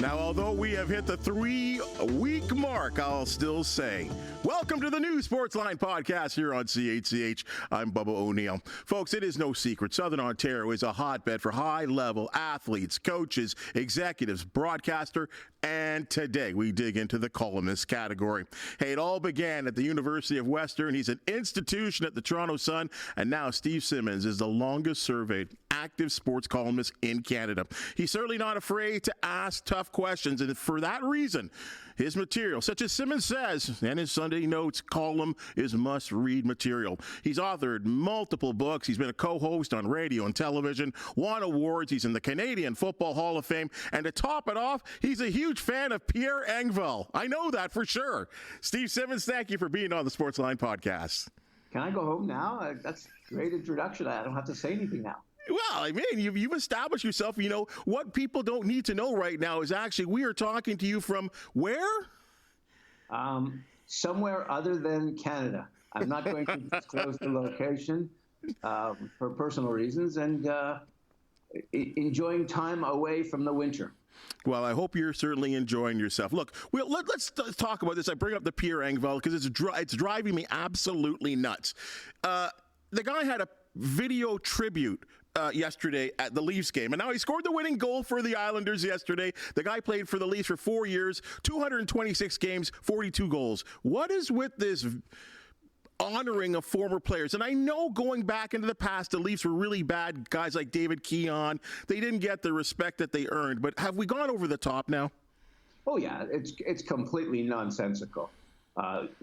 Now, although we have hit the 3-week mark, I'll still say, welcome to the new Sportsline Podcast here on CHCH. I'm Bubba O'Neil. Folks, it is no secret. Southern Ontario is a hotbed for high-level athletes, coaches, executives, broadcaster, and today we dig into the columnist category. Hey, it all began at the University of Western. He's an institution at the Toronto Sun, and now Steve Simmons is the longest surveyed active sports columnist in Canada. He's certainly not afraid to ask tough questions, and for that reason, his material, such as Simmons Says, and his Sunday Notes column is must-read material. He's authored multiple books. He's been a co-host on radio and television, won awards. He's in the Canadian Football Hall of Fame, and to top it off, he's a huge fan of Pierre Engvall. I know that for sure. Steve Simmons, thank you for being on the Sportsline Podcast. Can I go home now? That's a great introduction. I don't have to say anything now. Well, I mean, you've established yourself. You know, what people don't need to know right now is actually we are talking to you from where? Somewhere other than Canada. I'm not going to disclose the location for personal reasons, and enjoying time away from the winter. Well, I hope you're certainly enjoying yourself. Look, let's talk about this. I bring up the Pierre Engvall because it's driving me absolutely nuts. The guy had a video tribute yesterday at the Leafs game. And now he scored the winning goal for the Islanders yesterday. The guy played for the Leafs for 4 years, 226 games, 42 goals. What is with this honoring of former players? And I know going back into the past, the Leafs were really bad. Guys like David Keon, they didn't get the respect that they earned. But have we gone over the top now? Oh, yeah. It's completely nonsensical.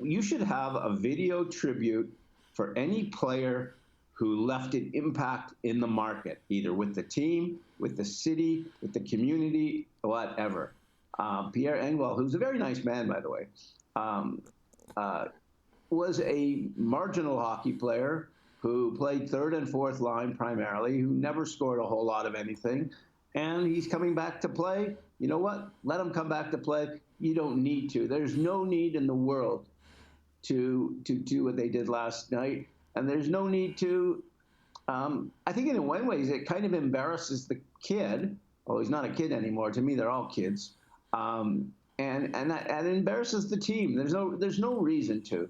You should have a video tribute for any player who left an impact in the market, either with the team, with the city, with the community, whatever. Pierre Engvall, who's a very nice man, by the way, was a marginal hockey player who played third and fourth line primarily, who never scored a whole lot of anything, and he's coming back to play. You know what? Let him come back to play. You don't need to. There's no need in the world to do what they did last night. And there's no need to, I think in one way, it kind of embarrasses the kid. Well, he's not a kid anymore. To me, they're all kids. And that embarrasses the team. There's no reason to.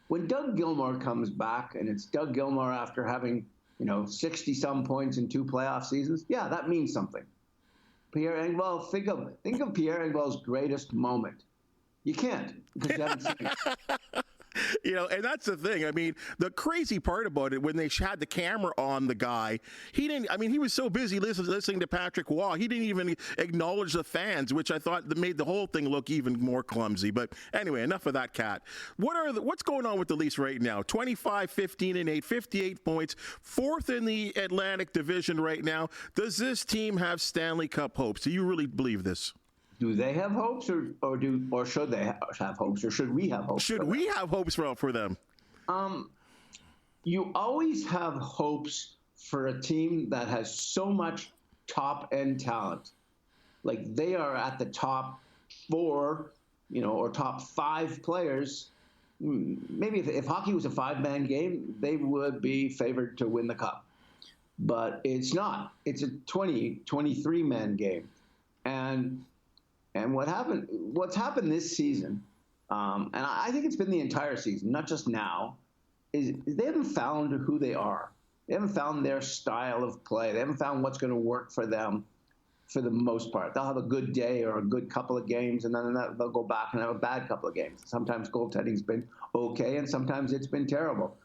When Doug Gilmour comes back, and it's Doug Gilmour after having, 60-some points in 2 playoff seasons, yeah, that means something. Pierre Engvall, think of Pierre Engvall's greatest moment. You can't, because you haven't seen it. And that's the thing. I mean, the crazy part about it, when they had the camera on the guy, he was so busy listening to Patrick Waugh, he didn't even acknowledge the fans, which I thought made the whole thing look even more clumsy. But anyway, enough of that cat. What's going on with the Leafs right now? 25-15-8, 58 points, 4th in the Atlantic Division right now. Does this team have Stanley Cup hopes? Do you really believe this? Do they have hopes, or should they have hopes, or should we have hopes? Should we have hopes for them? You always have hopes for a team that has so much top-end talent. Like they are at the top 4, or top 5 players. Maybe if hockey was a 5-man game, they would be favored to win the cup. But it's not. It's a 23-man game. And what's happened this season, and I think it's been the entire season, not just now, is they haven't found who they are. They haven't found their style of play. They haven't found what's going to work for them for the most part. They'll have a good day or a good couple of games, and then they'll go back and have a bad couple of games. Sometimes goaltending's been okay, and sometimes it's been terrible.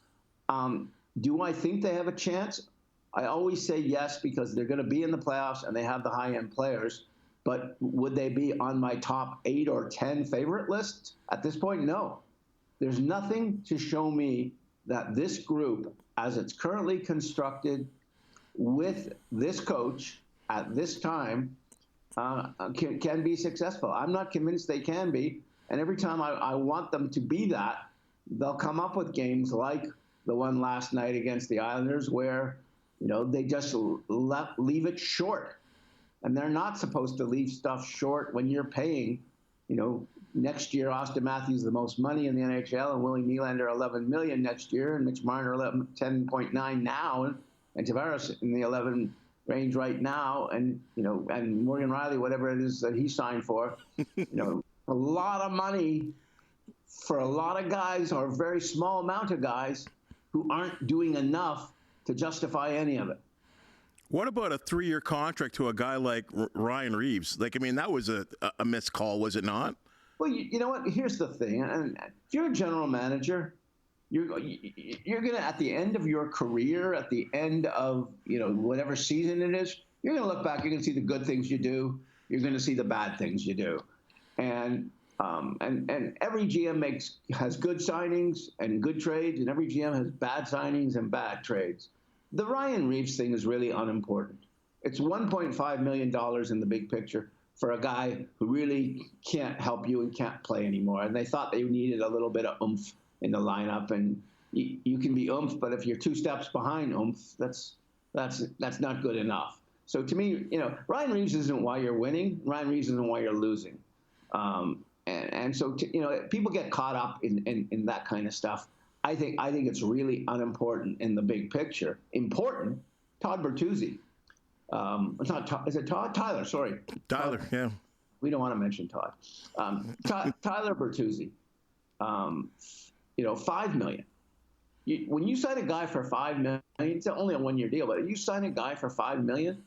Do I think they have a chance? I always say yes, because they're going to be in the playoffs and they have the high-end players. But would they be on my top 8 or 10 favorite list? At this point, no. There's nothing to show me that this group, as it's currently constructed with this coach at this time, can be successful. I'm not convinced they can be. And every time I want them to be that, they'll come up with games like the one last night against the Islanders where, they just leave it short. And they're not supposed to leave stuff short when you're paying, next year Austin Matthews the most money in the NHL, and Willie Nylander $11 million next year, and Mitch Marner $10.9 now, and Tavares in the $11 range right now, and and Morgan Riley, whatever it is that he signed for, a lot of money for a lot of guys, or a very small amount of guys who aren't doing enough to justify any of it. What about a 3-year contract to a guy like Ryan Reeves? That was a missed call, was it not? Well, you know what? Here's the thing. And if you're a general manager, you're going to, at the end of your career, at the end of whatever season it is, you're going to look back. You're going to see the good things you do. You're going to see the bad things you do. And every GM has good signings and good trades, and every GM has bad signings and bad trades. The Ryan Reeves thing is really unimportant. It's $1.5 million in the big picture for a guy who really can't help you and can't play anymore. And they thought they needed a little bit of oomph in the lineup. And you can be oomph, but if you're 2 steps behind oomph, that's not good enough. So to me, Ryan Reeves isn't why you're winning. Ryan Reeves isn't why you're losing. And so people get caught up in that kind of stuff. I think it's really unimportant in the big picture. Important, Todd Bertuzzi. It's not Todd. Is it Todd? Tyler, sorry. Tyler, yeah. We don't want to mention Todd. Tyler Bertuzzi. $5 million. When you sign a guy for $5 million, it's only a 1-year deal. But if you sign a guy for $5 million,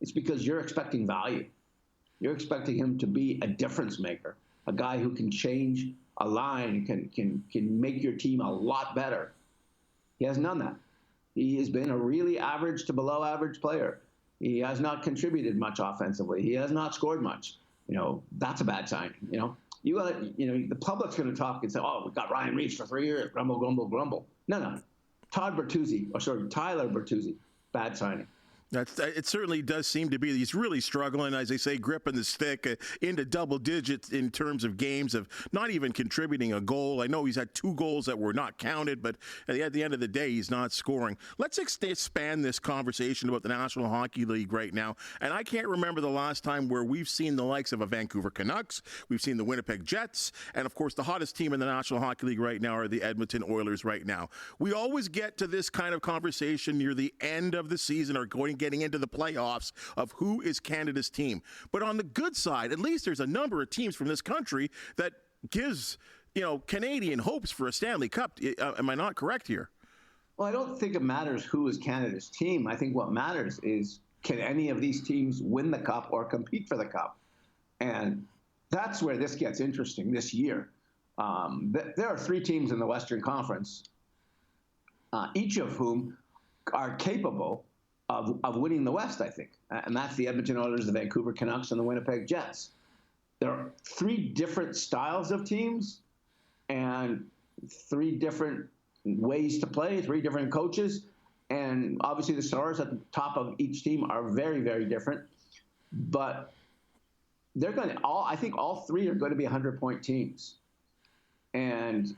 it's because you're expecting value. You're expecting him to be a difference maker, a guy who can change a line, can make your team a lot better. He has none of that. He has been a really average to below average player. He has not contributed much offensively. He has not scored much. That's a bad sign. The public's going to talk and say, "Oh, we got Ryan Reeves for 3 years." Grumble, grumble, grumble. No. Tyler Bertuzzi, bad signing. It certainly does seem to be. He's really struggling, as they say, gripping the stick into double digits in terms of games of not even contributing a goal. I know he's had 2 goals that were not counted, but at the end of the day, he's not scoring. Let's expand this conversation about the National Hockey League right now. And I can't remember the last time where we've seen the likes of a Vancouver Canucks, we've seen the Winnipeg Jets, and of course the hottest team in the National Hockey League right now are the Edmonton Oilers right now. We always get to this kind of conversation near the end of the season or getting into the playoffs of who is Canada's team. But on the good side, at least there's a number of teams from this country that gives, Canadian hopes for a Stanley Cup. Am I not correct here? Well, I don't think it matters who is Canada's team. I think what matters is, can any of these teams win the Cup or compete for the Cup? And that's where this gets interesting this year. There are 3 teams in the Western Conference, each of whom are capable of winning the West, I think. And that's the Edmonton Oilers, the Vancouver Canucks, and the Winnipeg Jets. There are 3 different styles of teams and 3 different ways to play, 3 different coaches. And obviously the stars at the top of each team are very, very different. But I think all 3 are going to be 100-point teams. And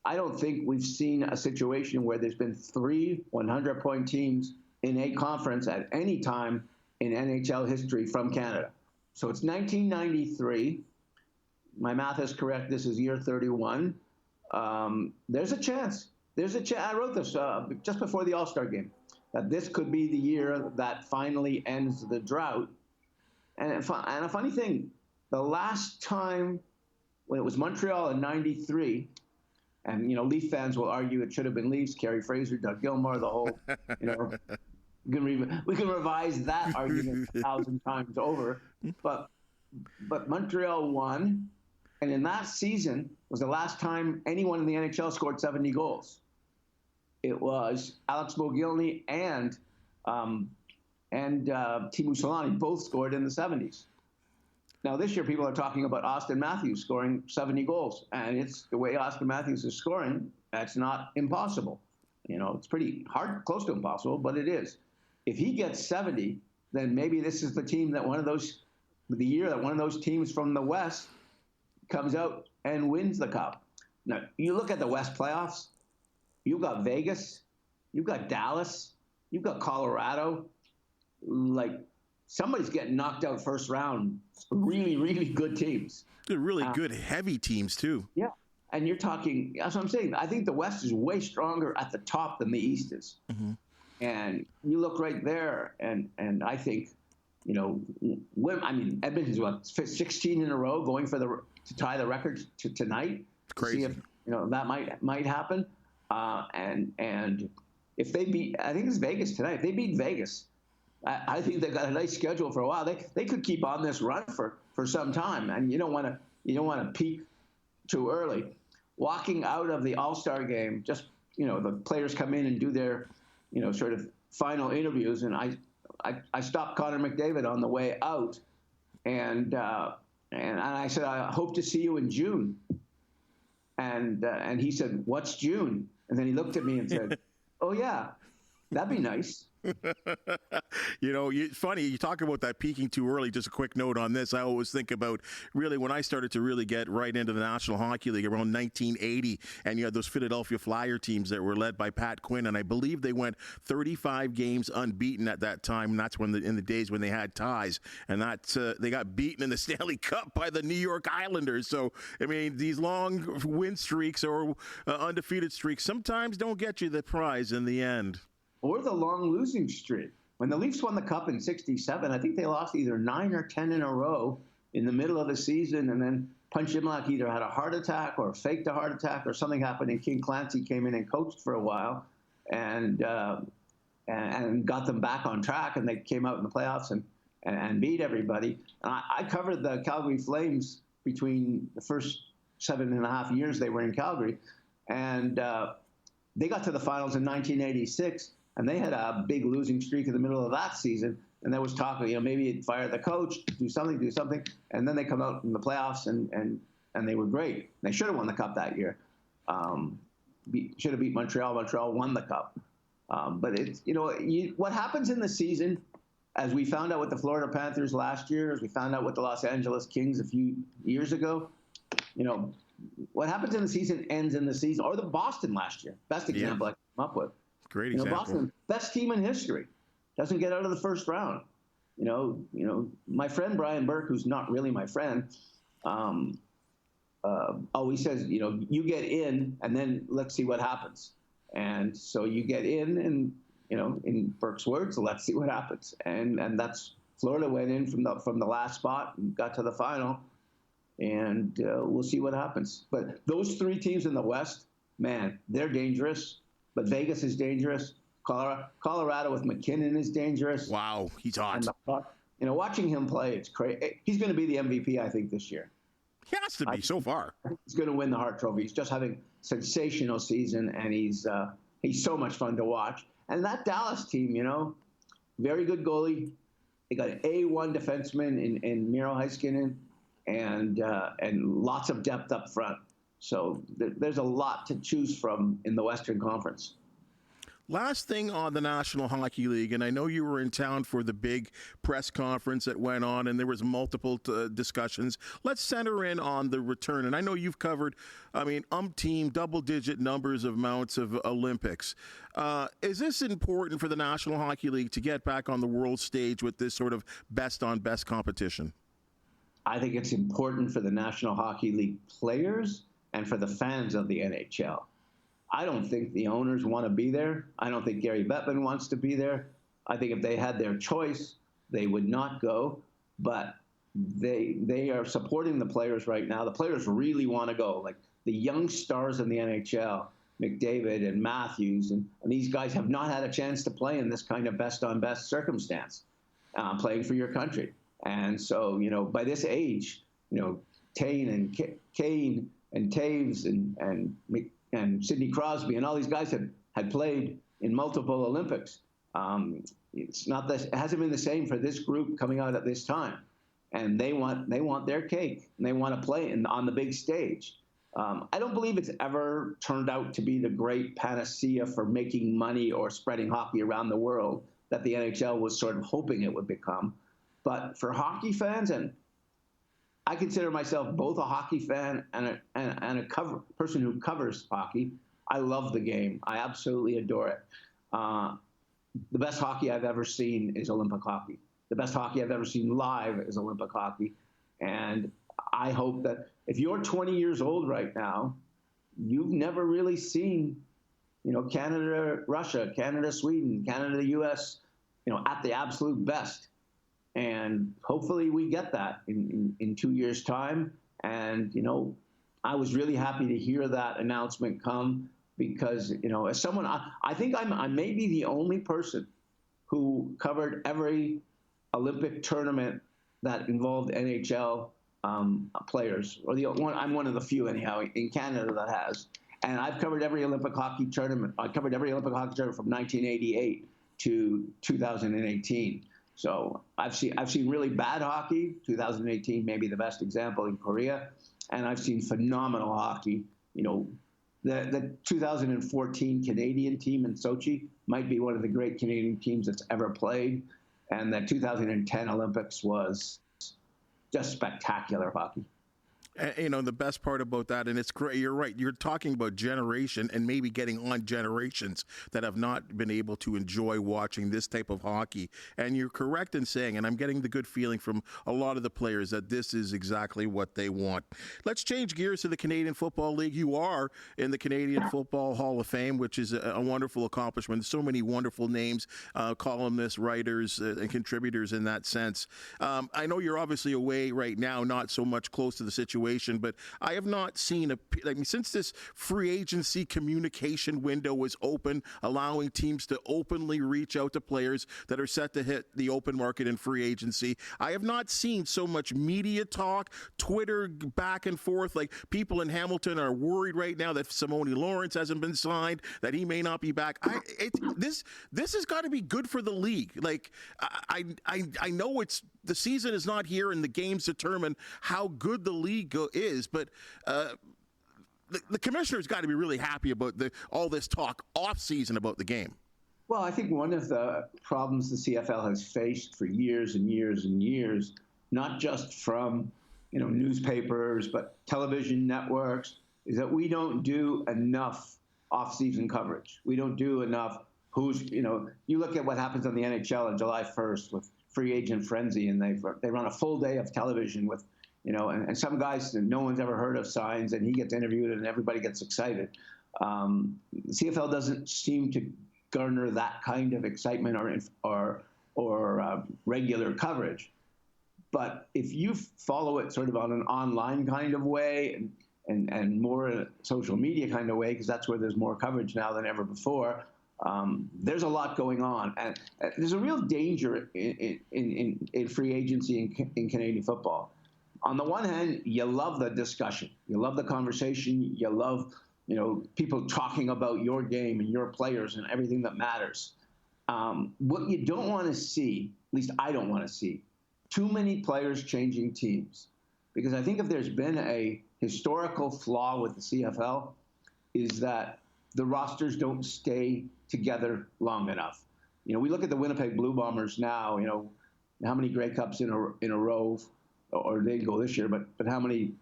I don't think we've seen a situation where there's been 3 100-point teams in a conference at any time in NHL history from Canada. So it's 1993. My math is correct. This is year 31. There's a chance. I wrote this just before the All-Star game, that this could be the year that finally ends the drought. And a funny thing, the last time when it was Montreal in 93, and, Leaf fans will argue it should have been Leafs, Kerry Fraser, Doug Gilmour, the whole, we can revise that argument 1,000 times over. But Montreal won, and in that season was the last time anyone in the NHL scored 70 goals. It was Alex Mogilny and Teemu Selanne both scored in the 70s. Now, this year, people are talking about Austin Matthews scoring 70 goals. And it's the way Austin Matthews is scoring, that's not impossible. It's pretty hard, close to impossible, but it is. If he gets 70, then maybe this is the team that the year that one of those teams from the West comes out and wins the Cup. Now, you look at the West playoffs, you've got Vegas, you've got Dallas, you've got Colorado. Somebody's getting knocked out first round. Really, really good teams. They're really good, heavy teams, too. Yeah. And you're talking, that's what I'm saying. I think the West is way stronger at the top than the East is. Mm-hmm. And you look right there, and I think, Edmonton's what, 16 in a row going to tie the record tonight. Crazy. See if that might happen. And if they beat, I think it's Vegas tonight. If they beat Vegas, I think they've got a nice schedule for a while. They could keep on this run for some time, and you don't want to peak too early. Walking out of the All-Star game, just the players come in and do their sort of final interviews, and I stopped Connor McDavid on the way out, and I said, I hope to see you in June, and he said, what's June? And then he looked at me and said, oh yeah, that'd be nice. Funny, you talk about that peaking too early. Just a quick note on this. I always think about really when I started to really get right into the National Hockey League around 1980, and you had those Philadelphia Flyer teams that were led by Pat Quinn, and I believe they went 35 games unbeaten at that time. And that's in the days when they had ties, and they got beaten in the Stanley Cup by the New York Islanders. So, I mean, these long win streaks or undefeated streaks sometimes don't get you the prize in the end. Or the long losing streak. When the Leafs won the Cup in '67, I think they lost either 9 or 10 in a row in the middle of the season, and then Punch Imlach either had a heart attack or faked a heart attack or something happened, and King Clancy came in and coached for a while and got them back on track, and they came out in the playoffs and beat everybody. And I covered the Calgary Flames between the first 7.5 years they were in Calgary, and they got to the finals in 1986. And they had a big losing streak in the middle of that season. And there was talk of, maybe you'd fire the coach, do something. And then they come out in the playoffs and they were great. They should have won the Cup that year. Should have beat Montreal. Montreal won the Cup. But it's, what happens in the season, as we found out with the Florida Panthers last year, as we found out with the Los Angeles Kings a few years ago, what happens in the season ends in the season. Or the Boston last year, best example I came up with. Great example. Boston, best team in history, doesn't get out of the first round. My friend Brian Burke, who's not really my friend, always says, you get in and then let's see what happens. And so you get in, and in Burke's words, let's see what happens. And that's Florida went in from the last spot and got to the final, and we'll see what happens. But those three teams in the West, man, they're dangerous. But Vegas is dangerous. Colorado with McKinnon is dangerous. Wow, he's hot. And watching him play, it's crazy. He's going to be the MVP, I think, this year. He has to be so far. He's going to win the Hart Trophy. He's just having a sensational season, and he's so much fun to watch. And that Dallas team, very good goalie. They got an A1 defenseman in Miro Heiskanen, and lots of depth up front. So there's a lot to choose from in the Western Conference. Last thing on the National Hockey League, and I know you were in town for the big press conference that went on, and there was multiple discussions. Let's center in on the return. And I know you've covered, umpteen, double-digit numbers of amounts of Olympics. Is this important for the National Hockey League to get back on the world stage with this sort of best-on-best competition? I think it's important for the National Hockey League players and for the fans of the NHL. I don't think the owners want to be there. I don't think Gary Bettman wants to be there. I think if they had their choice, they would not go. But they are supporting the players right now. The players really want to go. Like the young stars in the NHL, McDavid and Matthews, and these guys have not had a chance to play in this kind of best-on-best circumstance, playing for your country. And so, by this age, Kane and Taves and Sidney Crosby and all these guys had played in multiple Olympics. It's not this. It hasn't been the same for this group coming out at this time, and they want their cake and they want to play on the big stage. I don't believe it's ever turned out to be the great panacea for making money or spreading hockey around the world that the NHL was sort of hoping it would become. But for hockey fans, and I consider myself both a hockey fan and a person who covers hockey. I love the game. I absolutely adore it. The best hockey I've ever seen is Olympic hockey. The best hockey I've ever seen live is Olympic hockey. And I hope that if you're 20 years old right now, you've never really seen, Canada, Russia, Canada, Sweden, Canada, the U.S., at the absolute best. And hopefully we get that in 2 years' time. And, I was really happy to hear that announcement come because, as someone, I think I may be the only person who covered every Olympic tournament that involved NHL players, or I'm one of the few anyhow in Canada that has. And I've covered every Olympic hockey tournament. I covered every Olympic hockey tournament from 1988 to 2018. So I've seen really bad hockey. 2018 may be the best example in Korea, and I've seen phenomenal hockey. The 2014 Canadian team in Sochi might be one of the great Canadian teams that's ever played, and the 2010 Olympics was just spectacular hockey. The best part about that, and it's great, you're right, you're talking about generation and maybe getting on generations that have not been able to enjoy watching this type of hockey. And you're correct in saying, and I'm getting the good feeling from a lot of the players, that this is exactly what they want. Let's change gears to the Canadian Football League. You are in the Canadian Football Hall of Fame, which is a wonderful accomplishment. So many wonderful names, columnists, writers, and contributors in that sense. I know you're obviously away right now, not so much close to the situation, but I have not seen since this free agency communication window was open, allowing teams to openly reach out to players that are set to hit the open market in free agency. I have not seen so much media talk, Twitter back and forth. Like, people in Hamilton are worried right now that Simone Lawrence hasn't been signed, that he may not be back. This has got to be good for the league. Like, I know the season is not here and the games determine how good the league is, but the commissioner's got to be really happy about all this talk off season about the game. Well, I think one of the problems the CFL has faced for years and years and years, not just from newspapers but television networks, is that we don't do enough off-season coverage. We don't do enough. You look at what happens on the NHL on July 1st with free agent frenzy, and they run a full day of television with. And some guys that no one's ever heard of signs, and he gets interviewed, and everybody gets excited. The CFL doesn't seem to garner that kind of excitement or regular coverage. But if you follow it sort of on an online kind of way and more in a social media kind of way, because that's where there's more coverage now than ever before, there's a lot going on. And there's a real danger in free agency in Canadian football. On the one hand, you love the discussion. You love the conversation. You love, people talking about your game and your players and everything that matters. What you don't want to see, at least I don't want to see, too many players changing teams. Because I think if there's been a historical flaw with the CFL, is that the rosters don't stay together long enough. We look at the Winnipeg Blue Bombers now, how many Grey Cups in a row, or they go this year, but how many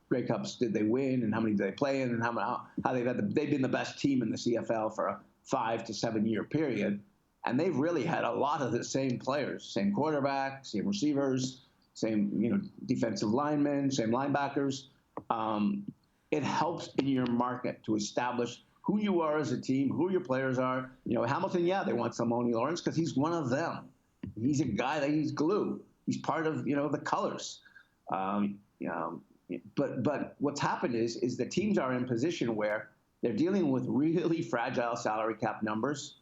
Grey Cups did they win, and how many did they play in, and how they've been the best team in the CFL for a 5 to 7 year period, and they've really had a lot of the same players, same quarterbacks, same receivers, same defensive linemen, same linebackers. It helps in your market to establish who you are as a team, who your players are. Hamilton, they want Simone Lawrence because he's one of them. He's a guy that he's glue. He's part of, the colors. But what's happened is the teams are in position where they're dealing with really fragile salary cap numbers,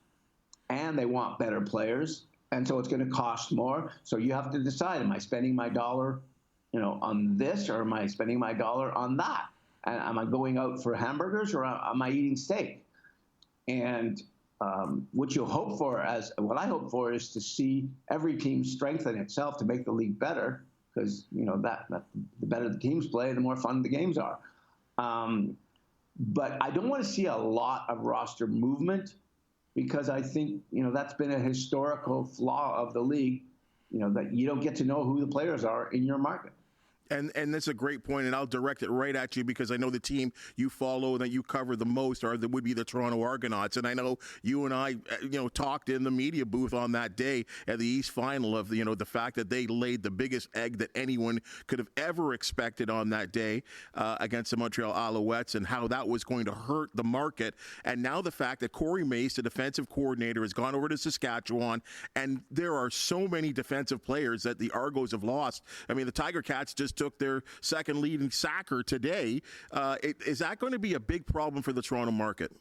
and they want better players, and so it's going to cost more. So you have to decide: am I spending my dollar, on this, or am I spending my dollar on that? And am I going out for hamburgers, or am I eating steak? And what I hope for is to see every team strengthen itself to make the league better, because that the better the teams play, the more fun the games are. But I don't want to see a lot of roster movement, because I think that's been a historical flaw of the league, that you don't get to know who the players are in your market. And that's a great point, and I'll direct it right at you because I know the team you follow and that you cover the most would be the Toronto Argonauts, and I know you and I, talked in the media booth on that day at the East Final of the fact that they laid the biggest egg that anyone could have ever expected on that day against the Montreal Alouettes, and how that was going to hurt the market. And now the fact that Corey Mace, the defensive coordinator, has gone over to Saskatchewan, and there are so many defensive players that the Argos have lost. I mean, the Tiger Cats just took their second leading sacker today. Is that going to be a big problem for the Toronto market?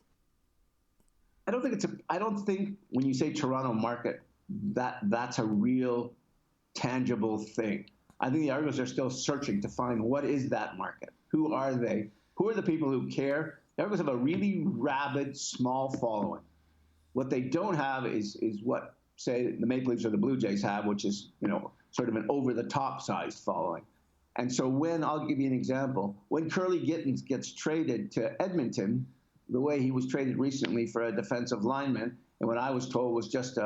I don't think when you say Toronto market, that's a real tangible thing. I think the Argos are still searching to find what is that market. Who are they? Who are the people who care? The Argos have a really rabid, small following. What they don't have is what, say, the Maple Leafs or the Blue Jays have, which is, sort of an over-the-top sized following. And so I'll give you an example, when Curly Gittins gets traded to Edmonton, the way he was traded recently for a defensive lineman, and what I was told was just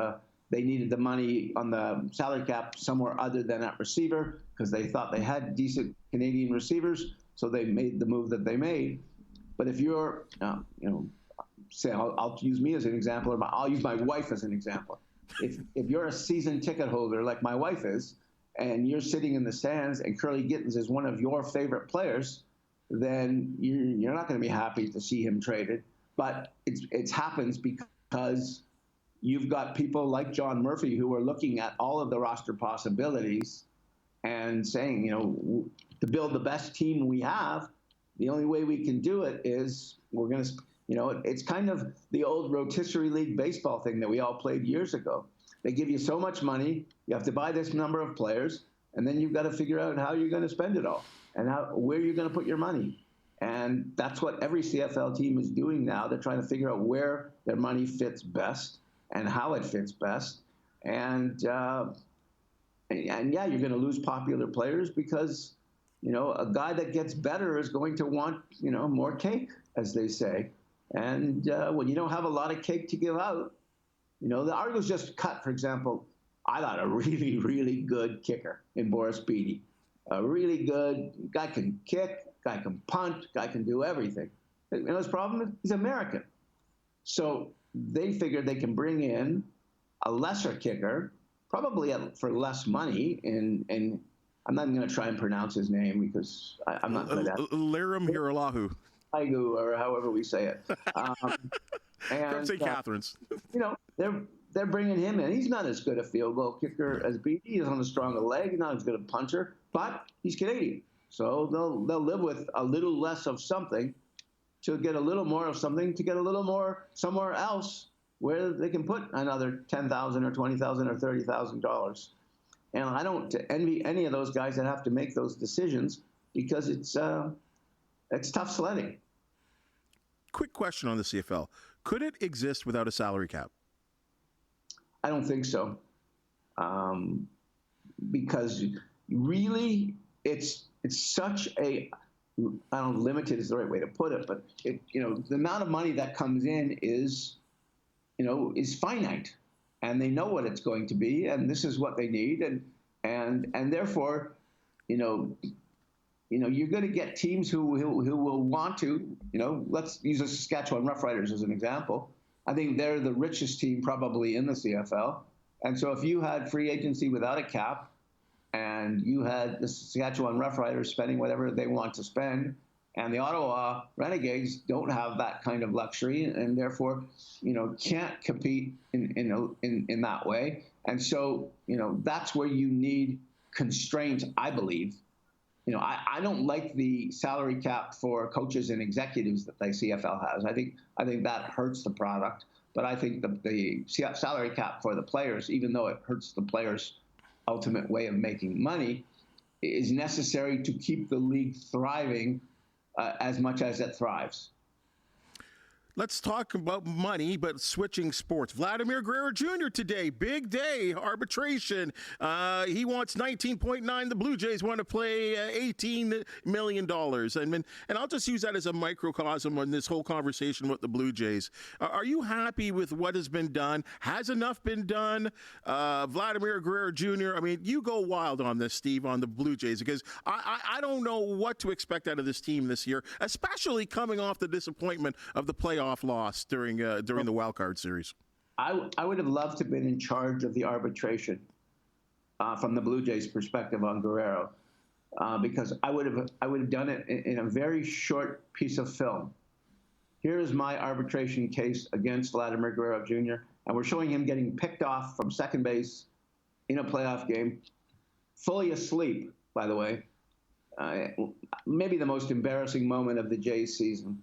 they needed the money on the salary cap somewhere other than at receiver because they thought they had decent Canadian receivers, so they made the move that they made. But if you're, say, I'll use me as an example, or I'll use my wife as an example. If you're a season ticket holder like my wife is, and you're sitting in the stands and Curly Gittins is one of your favorite players, then you're not going to be happy to see him traded. But it happens because you've got people like John Murphy who are looking at all of the roster possibilities and saying, to build the best team we have, the only way we can do it is we're going to, it's kind of the old rotisserie league baseball thing that we all played years ago. They give you so much money, you have to buy this number of players, and then you've got to figure out how you're going to spend it all and where you're going to put your money. And that's what every CFL team is doing now. They're trying to figure out where their money fits best and how it fits best. And yeah, you're going to lose popular players because, a guy that gets better is going to want, more cake, as they say. And when you don't have a lot of cake to give out, the Argos just cut, for example, I thought a really, really good kicker in Boris Beattie. A really good guy, can kick, guy can punt, guy can do everything. His problem is he's American. So they figured they can bring in a lesser kicker, probably for less money, and I'm not going to try and pronounce his name because I'm not good at it. Lirim Hiralahu. Or however we say it. From St. Catharines. They're bringing him in. He's not as good a field goal kicker as Beattie. He's on a stronger leg. He's not as good a puncher, but he's Canadian. So they'll live with a little less of something to get a little more of something, to get a little more somewhere else where they can put another $10,000 or $20,000 or $30,000. And I don't envy any of those guys that have to make those decisions because it's tough sledding. Quick question on the CFL. Could it exist without a salary cap? I don't think so. Because really it's such a, I don't know, limited is the right way to put it, but the amount of money that comes in is finite, and they know what it's going to be, and this is what they need, and therefore, you're going to get teams who will want to, let's use the Saskatchewan Roughriders as an example. I think they're the richest team probably in the CFL. And so if you had free agency without a cap and you had the Saskatchewan Roughriders spending whatever they want to spend, and the Ottawa Renegades don't have that kind of luxury and therefore, can't compete in that way. And so, that's where you need constraints, I believe. I don't like the salary cap for coaches and executives that the CFL has. I think that hurts the product. But I think the salary cap for the players, even though it hurts the players' ultimate way of making money, is necessary to keep the league thriving as much as it thrives. Let's talk about money, but switching sports. Vladimir Guerrero Jr. today, big day, arbitration. He wants 19.9. The Blue Jays want to play $18 million. And I'll just use that as a microcosm on this whole conversation with the Blue Jays. Are you happy with what has been done? Has enough been done? Vladimir Guerrero Jr., I mean, you go wild on this, Steve, on the Blue Jays, because I don't know what to expect out of this team this year, especially coming off the disappointment of the playoff loss during the wild card series. I would have loved to have been in charge of the arbitration from the Blue Jays' perspective on Guerrero, because I would have done it in a very short piece of film. Here is my arbitration case against Vladimir Guerrero Jr., and we're showing him getting picked off from second base in a playoff game, fully asleep, by the way. Maybe the most embarrassing moment of the Jays season.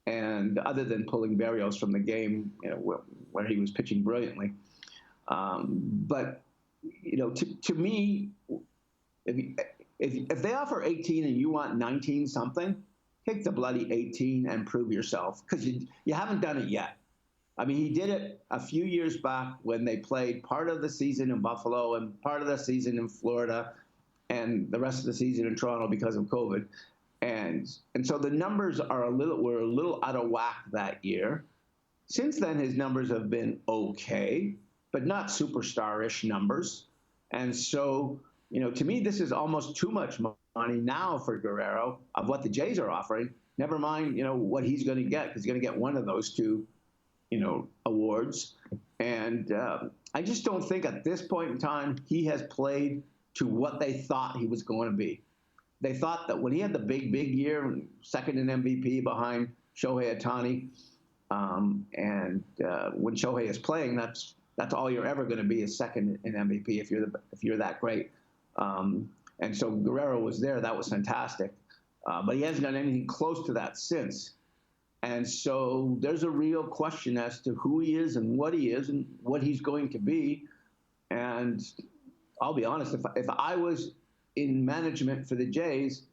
And other than pulling Berrios from the game, where he was pitching brilliantly. But, to me, if they offer 18 and you want 19 something, take the bloody 18 and prove yourself, because you haven't done it yet. I mean, he did it a few years back when they played part of the season in Buffalo and part of the season in Florida and the rest of the season in Toronto because of COVID. And so the numbers were a little out of whack that year. Since then, his numbers have been okay, but not superstar-ish numbers. And so, to me, this is almost too much money now for Guerrero of what the Jays are offering. Never mind, what he's going to get, because he's going to get one of those two, awards. And I just don't think at this point in time he has played to what they thought he was going to be. They thought that when he had the big year, second in MVP behind Shohei Ohtani, and when Shohei is playing, that's all you're ever going to be, is second in MVP if you're that great. And so Guerrero was there. That was fantastic. But he hasn't done anything close to that since. And so there's a real question as to who he is and what he's going to be. And I'll be honest, if I was in management for the Jays,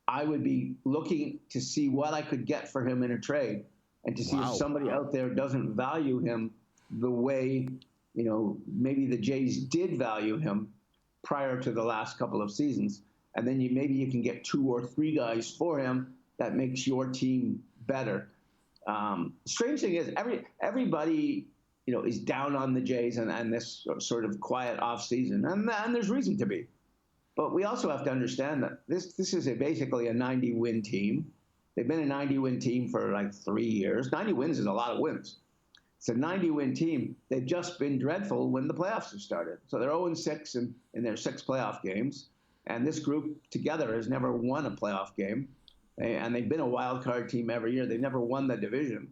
I would be looking to see what I could get for him in a trade, and to see if somebody out there doesn't value him the way, maybe the Jays did value him prior to the last couple of seasons. And then maybe you can get 2 or 3 guys for him that makes your team better. Strange thing is, everybody, is down on the Jays and this sort of quiet off season, and there's reason to be. But we also have to understand that this is basically a 90-win team. They've been a 90-win team for like 3 years. 90 wins is a lot of wins. It's a 90-win team. They've just been dreadful when the playoffs have started. So they're 0-6 in their 6 playoff games. And this group together has never won a playoff game. And they've been a wild card team every year. They've never won the division.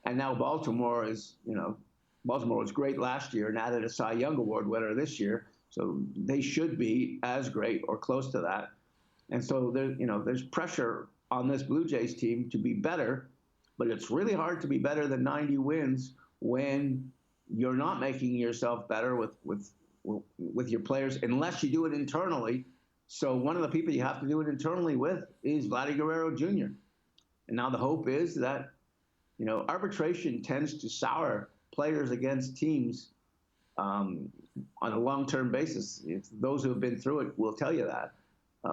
And now Baltimore was great last year and added a Cy Young Award winner this year. So they should be as great or close to that. And so there's pressure on this Blue Jays team to be better, but it's really hard to be better than 90 wins when you're not making yourself better with your players unless you do it internally. So one of the people you have to do it internally with is Vladdy Guerrero Jr. And now the hope is that, arbitration tends to sour players against teams on a long-term basis. Those who have been through it will tell you that.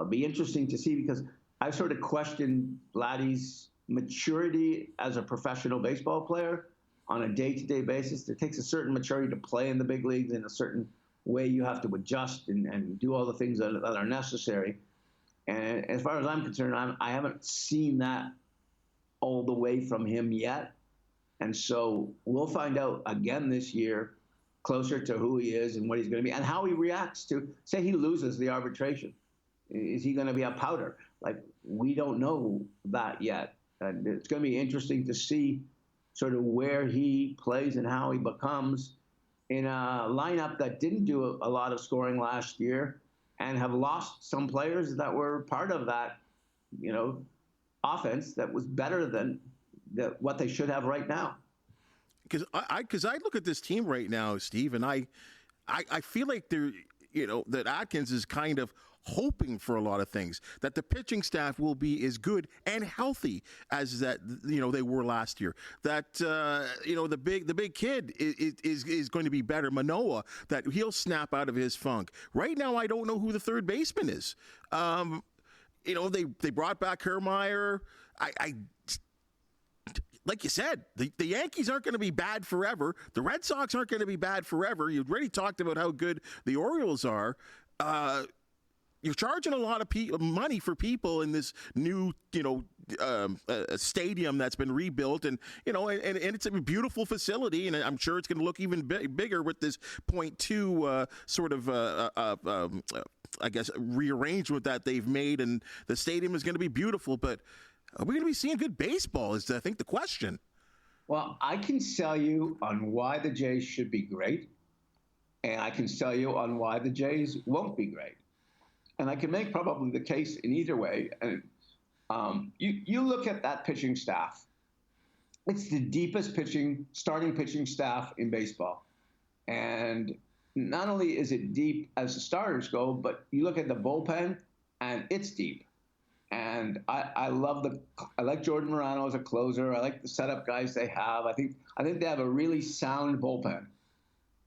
Be interesting to see, because I've sort of questioned Vladdy's maturity as a professional baseball player on a day-to-day basis. It takes a certain maturity to play in the big leagues. In a certain way, you have to adjust and do all the things that are necessary. And as far as I'm concerned, I haven't seen that all the way from him yet. And so we'll find out again this year, closer to who he is and what he's going to be and how he reacts to, say he loses the arbitration. Is he going to be a powder? We don't know that yet. And it's going to be interesting to see sort of where he plays and how he becomes in a lineup that didn't do a lot of scoring last year and have lost some players that were part of that, offense that was better than what they should have right now. Because I look at this team right now, Steve, and I feel like that Atkins is kind of hoping for a lot of things, that the pitching staff will be as good and healthy as that, they were last year. That, the big kid is going to be better. Manoah, that he'll snap out of his funk. Right now, I don't know who the third baseman is. They brought back Kiermaier. Like you said, the Yankees aren't going to be bad forever. The Red Sox aren't going to be bad forever. You've already talked about how good the Orioles are. You're charging a lot of money for people in this new, stadium that's been rebuilt, and it's a beautiful facility, and I'm sure it's going to look even bigger with this .2 sort of I guess rearrangement that they've made, and the stadium is going to be beautiful. But are we going to be seeing good baseball? Is I think the question. Well, I can sell you on why the Jays should be great, and I can sell you on why the Jays won't be great. And I can make probably the case in either way. And you look at that pitching staff. It's the deepest starting pitching staff in baseball. And not only is it deep as the starters go, but you look at the bullpen, and it's deep. And I like Jordan Morano as a closer. I like the setup guys they have. I think they have a really sound bullpen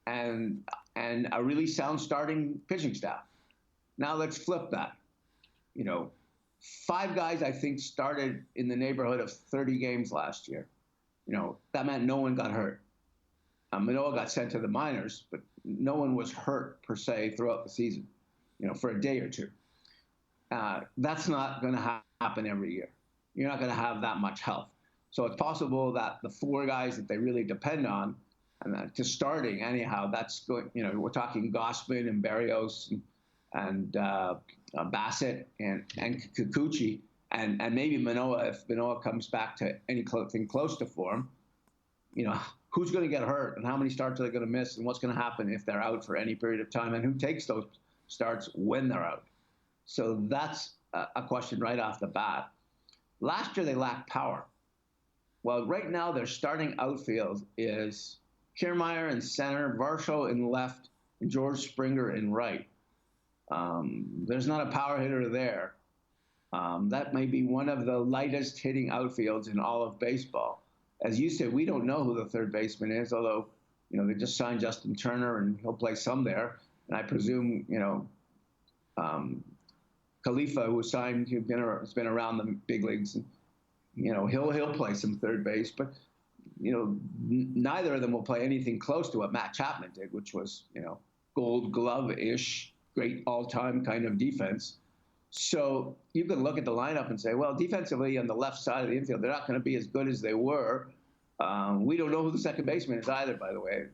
and a really sound starting pitching staff. Now let's flip that. 5 guys I think started in the neighborhood of 30 games last year. That meant no one got hurt. Manoah got sent to the minors, but no one was hurt per se throughout the season, for a day or two. That's not going to happen every year. You're not going to have that much health. So it's possible that the 4 guys that they really depend on, and to starting anyhow, that's going. We're talking Gausman and Berrios and Bassett and Kikuchi and maybe Manoah, if Manoah comes back to anything close to form. Who's going to get hurt, and how many starts are they going to miss, and what's going to happen if they're out for any period of time, and who takes those starts when they're out. So that's a question right off the bat. Last year, they lacked power. Well, right now, their starting outfield is Kiermaier in center, Varsho in left, and George Springer in right. There's not a power hitter there. That may be one of the lightest hitting outfields in all of baseball. As you said, we don't know who the third baseman is, although, they just signed Justin Turner, and he'll play some there. And I presume, Khalifa, who was signed, has been around the big leagues, and he'll play some third base, but neither of them will play anything close to what Matt Chapman did, which was Gold Glove-ish, great all-time kind of defense. So you can look at the lineup and say, well, defensively on the left side of the infield, they're not going to be as good as they were. We don't know who the second baseman is either, by the way.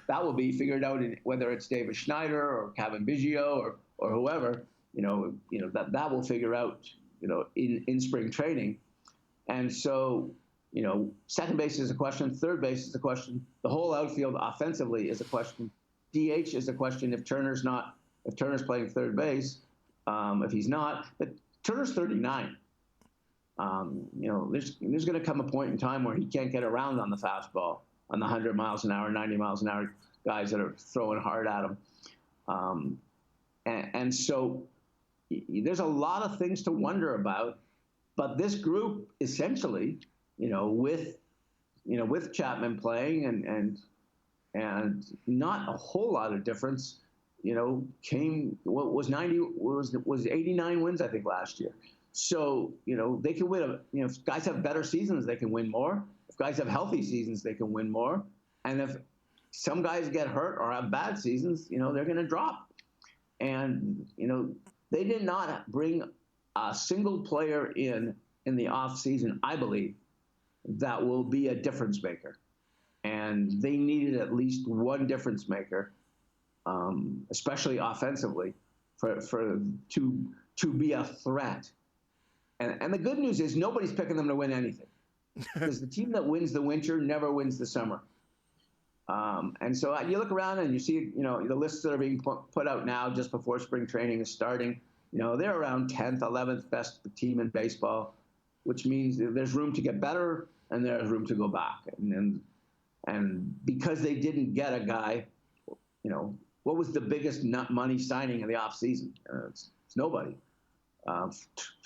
That will be figured out in whether it's David Schneider or Kevin Biggio or whoever. That will figure out in spring training. And so second base is a question, third base is a question, the whole outfield offensively is a question. DH is a question if Turner's playing third base. If he's not, but Turner's 39. There's going to come a point in time where he can't get around on the fastball, on the 100 miles an hour, 90 miles an hour guys that are throwing hard at him. And so there's a lot of things to wonder about. But this group essentially, with Chapman playing and not a whole lot of difference, came what was 89 wins I think last year. So, they can win. If guys have better seasons, they can win more. If guys have healthy seasons, they can win more. And if some guys get hurt or have bad seasons, they're going to drop. And, they did not bring a single player in the off season, I believe, that will be a difference maker. And they needed at least one difference maker, especially offensively, to be a threat. And the good news is nobody's picking them to win anything, because the team that wins the winter never wins the summer. And so you look around and you see, the lists that are being put out now just before spring training is starting. They're around 10th, 11th best team in baseball, which means there's room to get better and there's room to go back. And because they didn't get a guy, what was the biggest money signing in the offseason? It's nobody.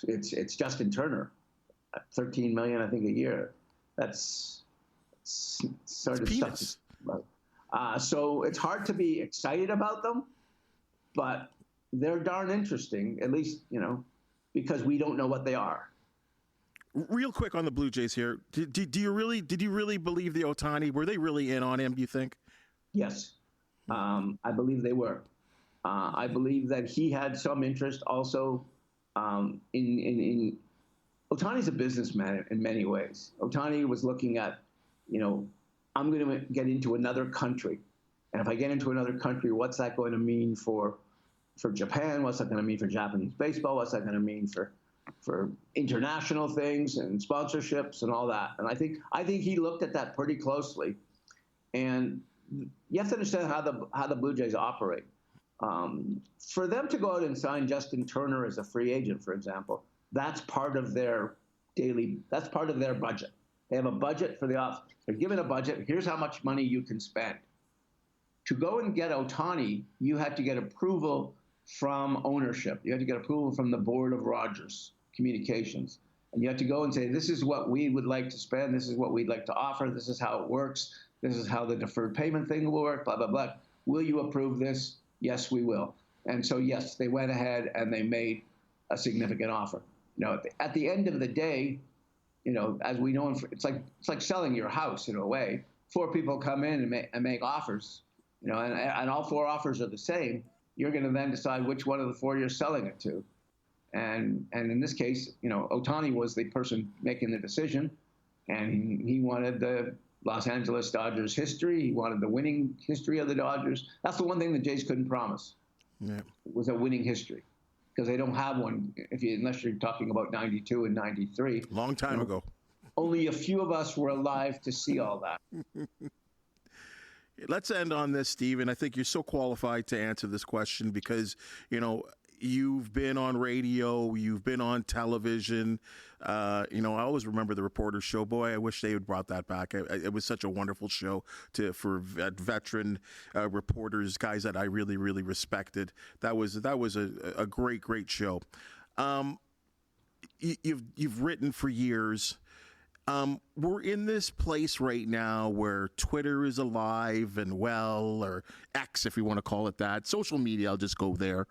It's Justin Turner, $13 million, I think, a year. That's sort of peanuts. Stuff. So it's hard to be excited about them, but they're darn interesting, at least, because we don't know what they are. Real quick on the Blue Jays here. Did you really believe the Ohtani? Were they really in on him, do you think? Yes. I believe they were. I believe that he had some interest also in Ohtani's a businessman in many ways. Ohtani was looking at, I'm going to get into another country. And if I get into another country, what's that going to mean for Japan? What's that going to mean for Japanese baseball? What's that going to mean for international things and sponsorships and all that? And I think he looked at that pretty closely. And you have to understand how the Blue Jays operate. For them to go out and sign Justin Turner as a free agent, for example, that's part of their budget. They have a budget for the off. They're given a budget. Here's how much money you can spend. To go and get Ohtani, you had to get approval from ownership. You had to get approval from the board of Rogers Communications. And you had to go and say, this is what we would like to spend. This is what we'd like to offer. This is how it works. This is how the deferred payment thing will work, blah, blah, blah. Will you approve this? Yes, we will. And so, yes, they went ahead and they made a significant offer. At the end of the day, as we know, it's like selling your house in a way. 4 people come in and make offers, and all 4 offers are the same. You're going to then decide which one of the 4 you're selling it to. And in this case, Ohtani was the person making the decision, and he wanted the Los Angeles Dodgers history. He wanted the winning history of the Dodgers. That's the one thing the Jays couldn't promise. Yeah. Was a winning history, because they don't have one unless you're talking about 92 and 93. Long time ago. Only a few of us were alive to see all that. Let's end on this, Steve, and I think you're so qualified to answer this question because, you've been on radio, you've been on television. I always remember the Reporter Show. Boy, I wish they had brought that back. It was such a wonderful show for veteran reporters, guys that I really, really respected. That was a great, great show. You've written for years. We're in this place right now where Twitter is alive and well, or X, if you want to call it that. Social media, I'll just go there.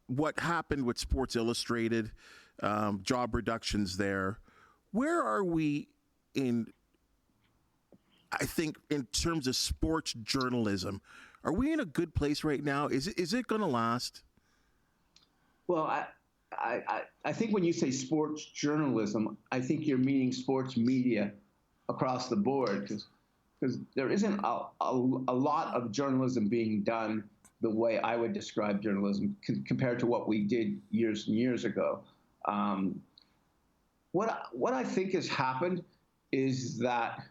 What happened with Sports Illustrated, job reductions there. Where are we I think, in terms of sports journalism? Are we in a good place right now? Is it going to last? Well, I think when you say sports journalism, I think you're meaning sports media across the board, because there isn't a lot of journalism being done the way I would describe journalism compared to what we did years and years ago. What I think has happened is that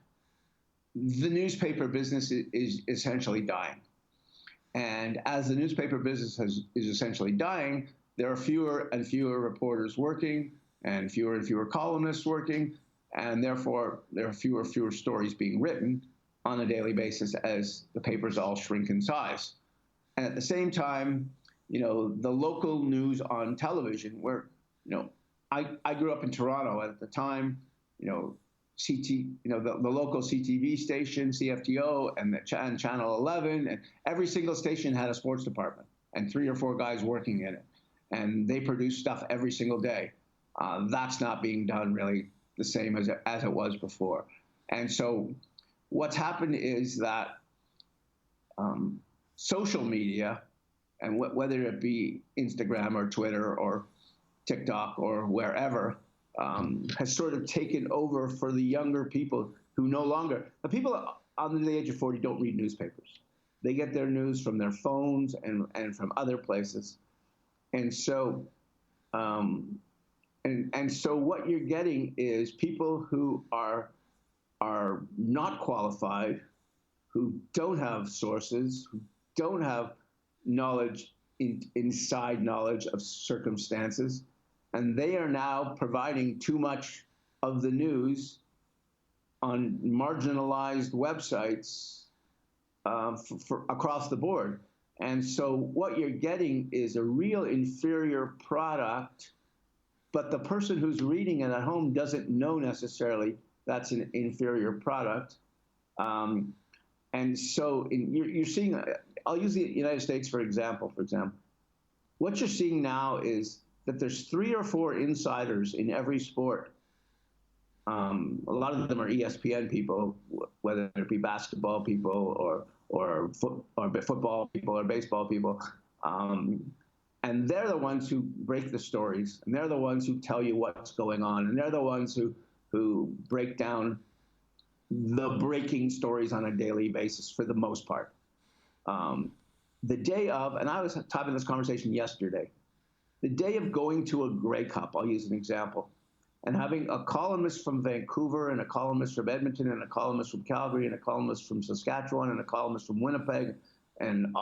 the newspaper business is essentially dying. And as the newspaper business is essentially dying, there are fewer and fewer reporters working and fewer columnists working, and therefore there are fewer and fewer stories being written on a daily basis as the papers all shrink in size. And at the same time, the local news on television, where, I grew up in Toronto at the time, the local CTV station, CFTO, and Channel 11, and every single station had a sports department and 3 or 4 guys working in it. And they produce stuff every single day. That's not being done really the same as it was before. And so what's happened is that social media, and whether it be Instagram or Twitter or TikTok or wherever, has sort of taken over for the younger people who the people under the age of 40 don't read newspapers. They get their news from their phones and from other places. And so, so what you're getting is people who are not qualified, who don't have sources, who don't have inside knowledge of circumstances, and they are now providing too much of the news on marginalized websites for across the board. And so what you're getting is a real inferior product, but the person who's reading it at home doesn't know necessarily that's an inferior product. And so you're seeing, I'll use the United States for example. What you're seeing now is that there's 3 or 4 insiders in every sport. A lot of them are ESPN people, whether it be basketball people or football people or baseball people. And they're the ones who break the stories, and they're the ones who tell you what's going on, and they're the ones who break down the breaking stories on a daily basis for the most part. The day of, and I was having this conversation yesterday, the day of going to a Grey Cup, I'll use an example, and having a columnist from Vancouver and a columnist from Edmonton and a columnist from Calgary and a columnist from Saskatchewan and a columnist from Winnipeg and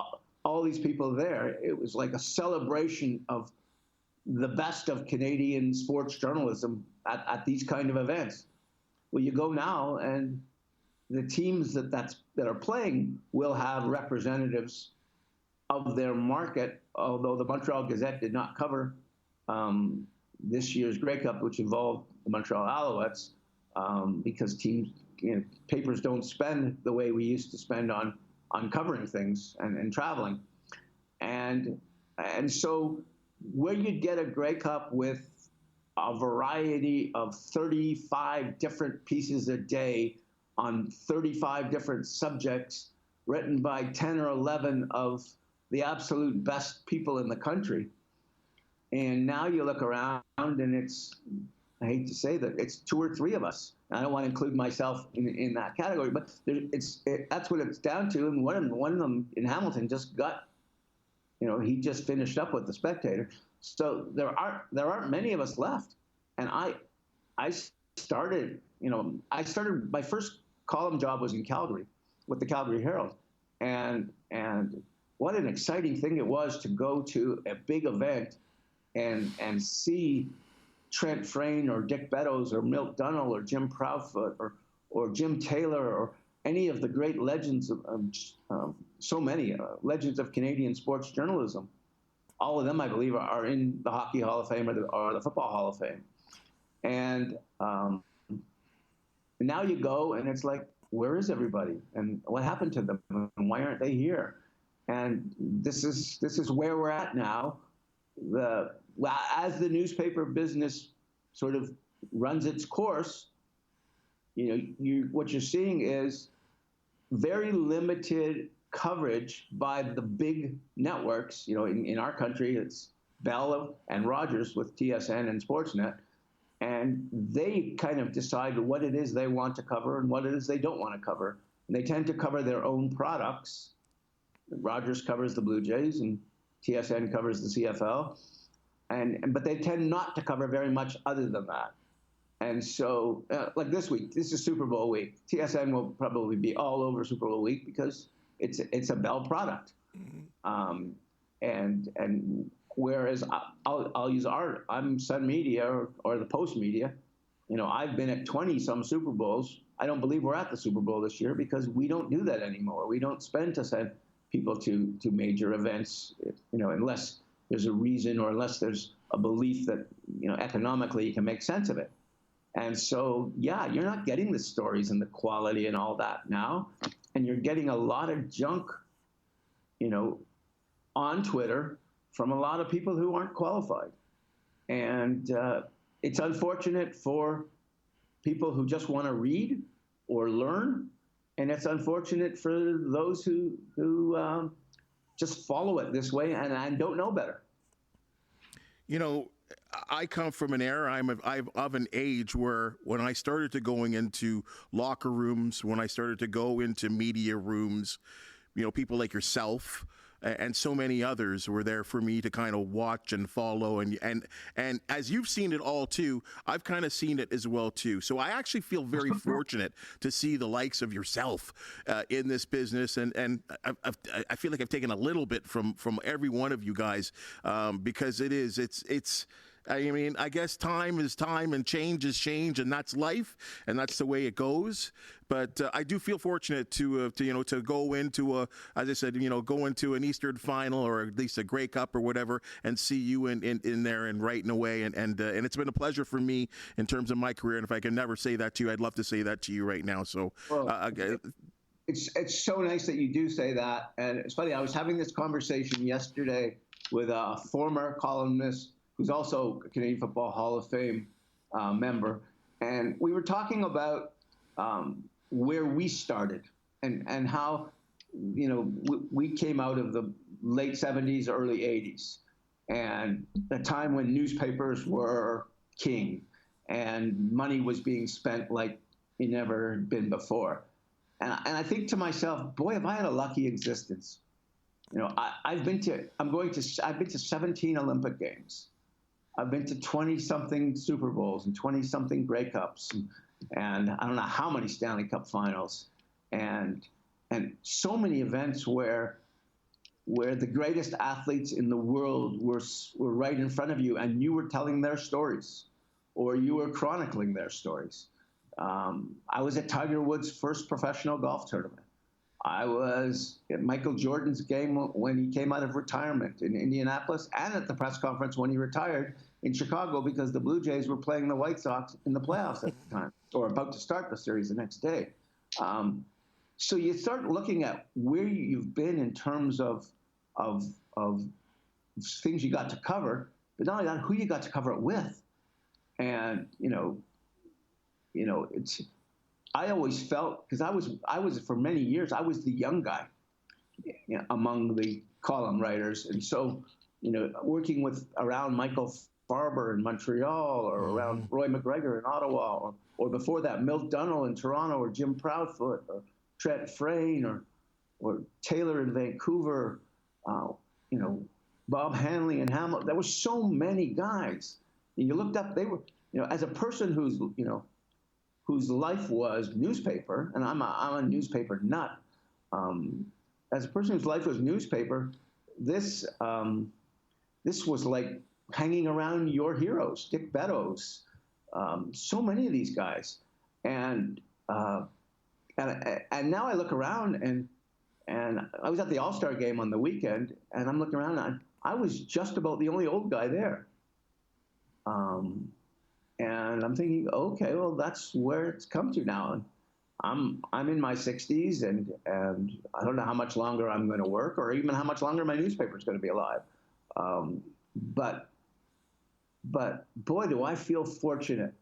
all these people there, it was like a celebration of the best of Canadian sports journalism at these kind of events. Well, you go now and the teams that are playing will have representatives of their market, although the Montreal Gazette did not cover this year's Grey Cup, which involved the Montreal Alouettes, because papers don't spend the way we used to spend on covering things and traveling. And so where you'd get a Grey Cup with a variety of 35 different pieces a day on 35 different subjects written by 10 or 11 of the absolute best people in the country. And now you look around and it's, I hate to say that, it's 2 or 3 of us. I don't want to include myself in that category, but that's what it's down to. And one of them in Hamilton just got, he just finished up with the Spectator. So there aren't many of us left. And I started, my first column job was in Calgary with the Calgary Herald. And what an exciting thing it was to go to a big event and see Trent Frayne or Dick Beddoes or Milt Dunnell or Jim Proudfoot or Jim Taylor or any of the great legends of so many legends of Canadian sports journalism. All of them, I believe, are in the Hockey Hall of Fame or the Football Hall of Fame. And now you go and it's like, where is everybody? And what happened to them? And why aren't they here? And this is where we're at now. As the newspaper business sort of runs its course, what you're seeing is very limited coverage by the big networks. In our country, it's Bell and Rogers with TSN and Sportsnet, and they kind of decide what it is they want to cover and what it is they don't want to cover. And they tend to cover their own products. Rogers covers the Blue Jays and TSN covers the CFL, but they tend not to cover very much other than that. And so, like this week, this is Super Bowl week. TSN will probably be all over Super Bowl week because it's a Bell product. Mm-hmm. And whereas I'll use I'm Sun Media or the Post Media. I've been at 20 some Super Bowls. I don't believe we're at the Super Bowl this year because we don't do that anymore. We don't spend to send people to major events, unless there's a reason or unless there's a belief that, economically you can make sense of it. And so, yeah, you're not getting the stories and the quality and all that now. And you're getting a lot of junk, on Twitter from a lot of people who aren't qualified. And it's unfortunate for people who just want to read or learn. And it's unfortunate for those who just follow it this way and don't know better. I come from an era, I'm of an age where when I started to going into locker rooms, when I started to go into media rooms, people like yourself and so many others were there for me to kind of watch and follow. And as you've seen it all too, I've kind of seen it as well too. So I actually feel very fortunate to see the likes of yourself in this business. And I feel like I've taken a little bit from every one of you guys because it's I mean, I guess time is time and change is change, and that's life, and that's the way it goes. But I do feel fortunate to go into as I said, go into an Eastern final or at least a Grey Cup or whatever, and see you in there and writing away, and it's been a pleasure for me in terms of my career. And if I can never say that to you, I'd love to say that to you right now. So. Well, it's so nice that you do say that, and it's funny. I was having this conversation yesterday with a former columnist who's also a Canadian Football Hall of Fame member, and we were talking about where we started and how we came out of the late 70s, early 80s, and a time when newspapers were king and money was being spent like it never had been before. And I think to myself, boy, have I had a lucky existence. I've been to 17 Olympic Games. I've been to 20-something Super Bowls and 20-something Grey Cups, and I don't know how many Stanley Cup finals, and so many events where the greatest athletes in the world were right in front of you, and you were telling their stories, or you were chronicling their stories. I was at Tiger Woods' first professional golf tournament. I was at Michael Jordan's game when he came out of retirement in Indianapolis, and at the press conference when he retired in Chicago because the Blue Jays were playing the White Sox in the playoffs at the time, or about to start the series the next day. So you start looking at where you've been in terms of things you got to cover, but not only that, who you got to cover it with. And it's. I always felt, because I was for many years, I was the young guy among the column writers, and so working around Michael Farber in Montreal, or around Roy McGregor in Ottawa, or before that Milt Dunnell in Toronto, or Jim Proudfoot, or Trent Frayne, or Taylor in Vancouver, Bob Hanley in Hamilton. There were so many guys. And you looked up, they were, as a person whose life was newspaper, and I'm a newspaper nut. As a person whose life was newspaper, this was like hanging around your heroes, Dick Beddoes, so many of these guys, and now I look around and I was at the All-Star game on the weekend, and I'm looking around and I was just about the only old guy there. And I'm thinking, okay, well, that's where it's come to now. And I'm in my 60s, and I don't know how much longer I'm going to work, or even how much longer my newspaper is going to be alive. But boy, do I feel fortunate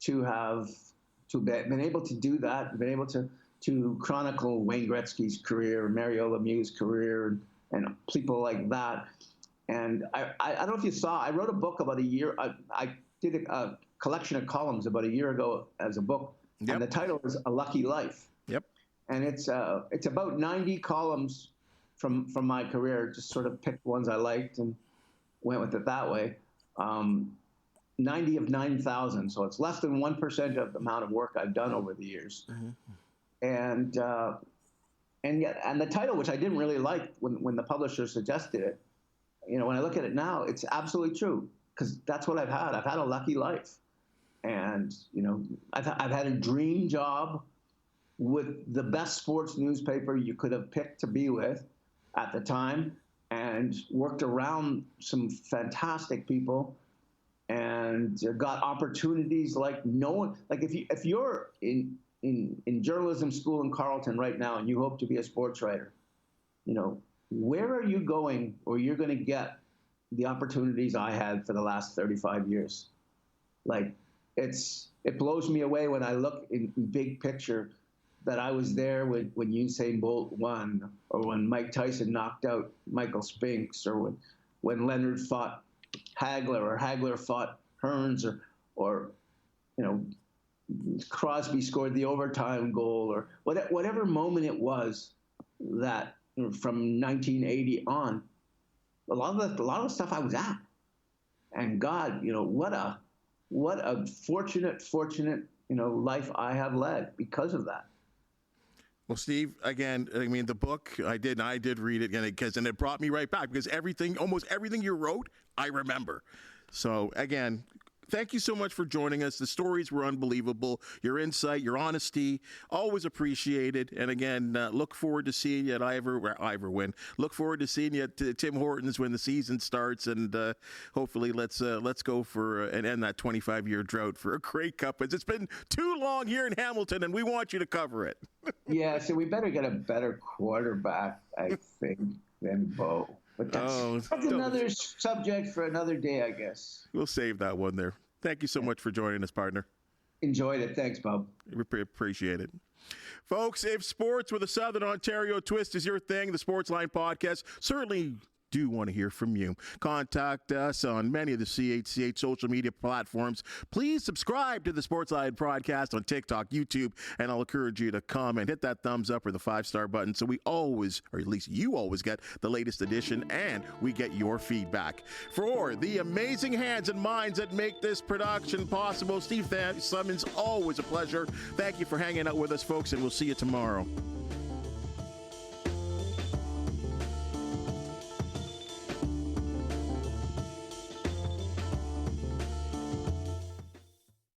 to have been able to do that, been able to chronicle Wayne Gretzky's career, Mario Lemieux's career, and people like that. And I don't know if you saw, I wrote a book about a year. I did a collection of columns about a year ago as a book, yep. And the title is A Lucky Life. Yep. And it's about 90 columns from my career. Just sort of picked ones I liked and went with it that way. 90 of 9,000, so it's less than 1% of the amount of work I've done over the years. Mm-hmm. And the title, which I didn't really like when the publisher suggested it, when I look at it now, it's absolutely true, because that's what I've had. I've had a lucky life, and I've had a dream job with the best sports newspaper you could have picked to be with at the time, and worked around some fantastic people, and got opportunities like no one. Like if you're in journalism school in Carleton right now and you hope to be a sports writer, where are you going, or you're going to get the opportunities I had for the last 35 years? Like, it blows me away when I look in big picture that I was there when Usain Bolt won, or when Mike Tyson knocked out Michael Spinks, or when Leonard fought Hagler, or Hagler fought Hearns, or Crosby scored the overtime goal, or whatever moment it was that from 1980 on, a lot of the stuff I was at, and God, what a fortunate life I have led because of that. Well, Steve, again, I mean, the book I did read it, and it brought me right back, because almost everything you wrote, I remember. So, again, thank you so much for joining us. The stories were unbelievable. Your insight, your honesty, always appreciated. And again, look forward to seeing you at Ivor win. Look forward to seeing you at Tim Hortons when the season starts. And hopefully, let's go for and end that 25-year drought for a Grey Cup. It's been too long here in Hamilton, and we want you to cover it. Yeah, so we better get a better quarterback, I think, than Bo. But that's another subject for another day, I guess. We'll save that one there. Thank you so much for joining us, partner. Enjoyed it. Thanks, Bob. We appreciate it. Folks, if sports with a Southern Ontario twist is your thing, the Sportsline Podcast certainly do want to hear from you. Contact us on many of the CHCH social media platforms. Please subscribe to the Sportsline Podcast on TikTok, YouTube, and I'll encourage you to comment, hit that thumbs up or the 5-star button so we always, or at least you always, get the latest edition and we get your feedback. For the amazing hands and minds that make this production possible, Steve Simmons, always a pleasure. Thank you for hanging out with us, folks, and we'll see you tomorrow.